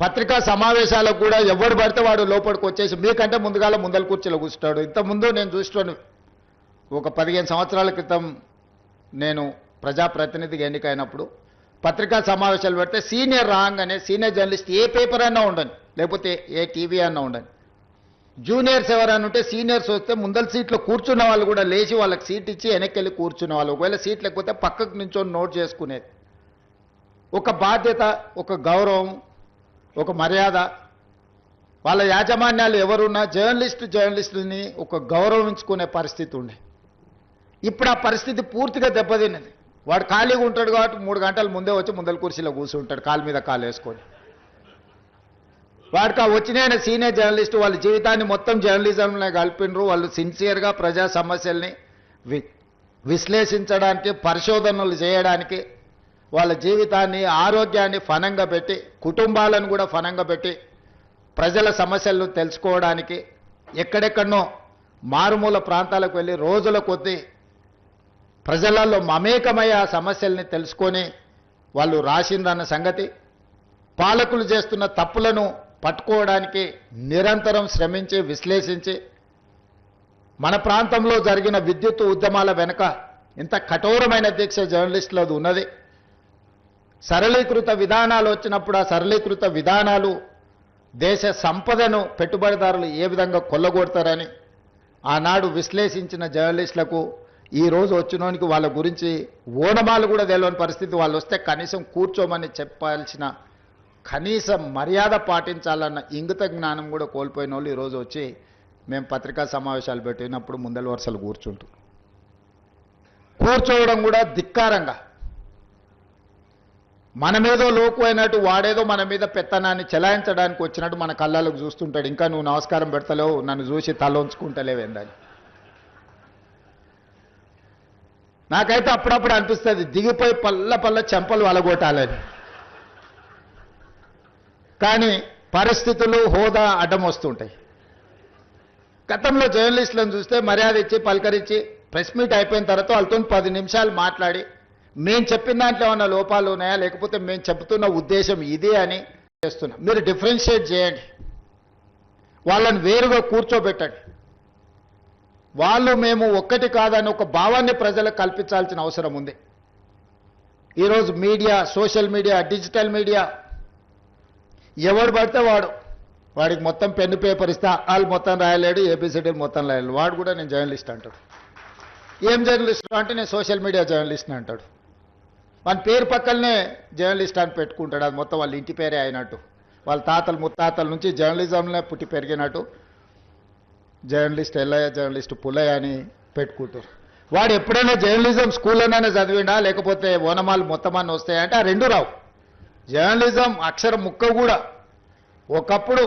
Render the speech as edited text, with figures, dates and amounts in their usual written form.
పత్రికా సమావేశాలకు కూడా ఎవడు పడితే వాడు లోపలికి వచ్చేసి మీకంటే ముందల కుర్చీలో కూర్చుంటాడు. ఇంతకుముందు నేను చూస్తాను, ఒక 15 సంవత్సరాల క్రితం నేను ప్రజాప్రతినిధిగా ఎన్నికైనప్పుడు పత్రికా సమావేశాలు పెడితే సీనియర్ రాగానే సీనియర్ జర్నలిస్ట్ ఏ పేపర్ అయినా ఉండని, లేకపోతే ఏ టీవీ అన్నా ఉండని, జూనియర్స్ ఎవరైనా ఉంటే సీనియర్స్ వస్తే ముందల సీట్లో కూర్చున్న వాళ్ళు కూడా లేచి వాళ్ళకి సీట్ ఇచ్చి వెనక్కి వెళ్ళి కూర్చున్న వాళ్ళు, ఒకవేళ సీట్ లేకపోతే పక్కకు నించొని నోట్ చేసుకునేది. ఒక బాధ్యత, ఒక గౌరవం, ఒక మర్యాద. వాళ్ళ యాజమాన్యాలు ఎవరున్నా జర్నలిస్టుని ఒక గౌరవించుకునే పరిస్థితి ఉండే. ఇప్పుడు ఆ పరిస్థితి పూర్తిగా దెబ్బతిన్నది. వాడు ఖాళీగా ఉంటాడు కాబట్టి 3 గంటల ముందే వచ్చి ముందల కుర్చీలో కూర్చుంటాడు, కాలు మీద కాలు వేసుకొని. వాడికి ఆ వచ్చిన సీనియర్ జర్నలిస్టు వాళ్ళ జీవితాన్ని మొత్తం జర్నలిజంలో కలిపినరు. వాళ్ళు సిన్సియర్గా ప్రజా సమస్యల్ని విశ్లేషించడానికి, పరిశోధనలు చేయడానికి, వాళ్ళ జీవితాన్ని, ఆరోగ్యాన్ని ఫనంగా పెట్టి, కుటుంబాలను కూడా ఫనంగా పెట్టి ప్రజల సమస్యలను తెలుసుకోవడానికి ఎక్కడెక్కడనో మారుమూల ప్రాంతాలకు వెళ్ళి రోజుల కొద్దీ ప్రజలలో మమేకమయ్యే ఆ సమస్యల్ని తెలుసుకొని వాళ్ళు రాసిందన్న సంగతి, పాలకులు చేస్తున్న తప్పులను పట్టుకోవడానికి నిరంతరం శ్రమించి విశ్లేషించి, మన ప్రాంతంలో జరిగిన విద్యుత్ ఉద్యమాల వెనుక ఇంత కఠోరమైన దీక్ష జర్నలిస్టులది ఉన్నది. సరళీకృత విధానాలు వచ్చినప్పుడు ఆ సరళీకృత విధానాలు దేశ సంపదను పెట్టుబడిదారులు ఏ విధంగా కొల్లగొడతారని ఆనాడు విశ్లేషించిన జర్నలిస్టులకు ఈరోజు వచ్చినోనికి వాళ్ళ గురించి ఓనమాలు కూడా తెలియని పరిస్థితి. వాళ్ళు వస్తే కనీసం కూర్చోమని చెప్పాల్సిన కనీస మర్యాద పాటించాలన్న ఇంగిత జ్ఞానం కూడా కోల్పోయిన వాళ్ళు ఈరోజు వచ్చి మేము పత్రికా సమావేశాలు పెట్టినప్పుడు ముందల వరుసలు కూర్చోవడం కూడా ధిక్కారంగా, మనమేదో లోకు అయినట్టు వాడేదో మన మీద పెత్తనాన్ని చెలాయించడానికి వచ్చినట్టు మన కళ్ళకు చూస్తుంటాడు. ఇంకా నువ్వు నమస్కారం పెడతలేవు, నన్ను చూసి తల ఉంచుకుంటలేవేందని. నాకైతే అప్పుడప్పుడు అనిపిస్తుంది దిగిపోయి పల్ల చెంపలు వలగొట్టాలని. కానీ పరిస్థితులు, హోదా అడ్డం వస్తుంటాయి. గతంలో జర్నలిస్టులను చూస్తే మర్యాద ఇచ్చి పలకరించి ప్రెస్ మీట్ అయిపోయిన తర్వాత వాళ్ళతో 10 నిమిషాలు మాట్లాడి మేము చెప్పిన దాంట్లో ఏమన్నా లోపాలు ఉన్నాయా, లేకపోతే మేము చెబుతున్న ఉద్దేశం ఇదే అని చేస్తున్నాం. మీరు డిఫరెన్షియేట్ చేయండి, వాళ్ళని వేరుగా కూర్చోబెట్టండి. వాళ్ళు మేము ఒక్కటి కాదని ఒక భావాన్ని ప్రజలకు కల్పించాల్సిన అవసరం ఉంది. ఈరోజు media, social media, digital media, ఎవడు పడితే వాడికి మొత్తం పెన్ను పేపర్ ఇస్తే వాళ్ళు మొత్తం రాయలేడు, ఏబిసిడీలు మొత్తం రాయలేడు. వాడు కూడా నేను జర్నలిస్ట్ అంటాడు. ఏం జర్నలిస్ట్ అంటే నేను సోషల్ మీడియా జర్నలిస్ట్ని అంటాడు. వాళ్ళ పేరు పక్కనే జర్నలిస్ట్ అని పెట్టుకుంటాడు. అది మొత్తం వాళ్ళ ఇంటి పేరే అయినట్టు, వాళ్ళ తాతలు ముత్తాతల నుంచి జర్నలిజంలో పుట్టి పెరిగినట్టు జర్నలిస్ట్ ఎల్లయ్య, జర్నలిస్ట్ పుల్లయ్య అని పెట్టుకుంటారు. వాడు ఎప్పుడైనా జర్నలిజం స్కూల్లోనైనా చదివిండా, లేకపోతే ఓనమాలు మొత్తం అన్నీ వస్తాయంటే ఆ రెండు రావు. జర్నలిజం అక్షరం ముక్క కూడా ఒకప్పుడు